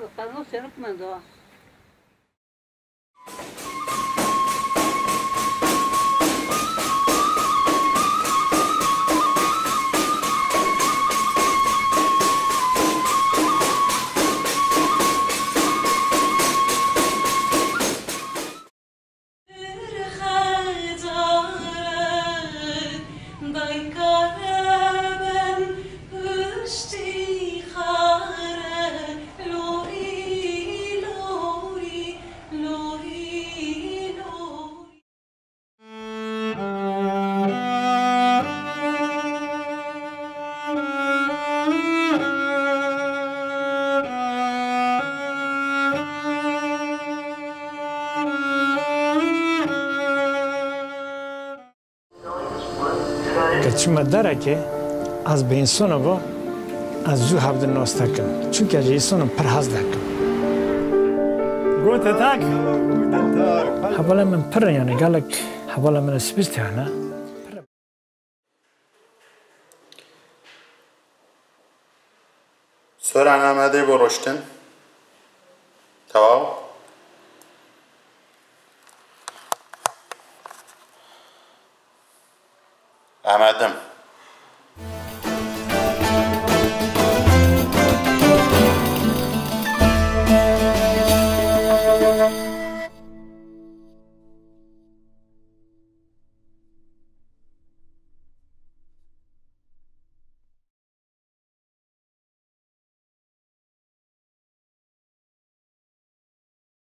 قانون سرک من دو. گرچه مداره که از به انسان با از زو هفته ناسته کن چون که از انسان پر حض دکن گوته تک حوالا من پر یعنی گلک حوالا من سپیست یعنی سرعن آمده با رشتن تمام آمدم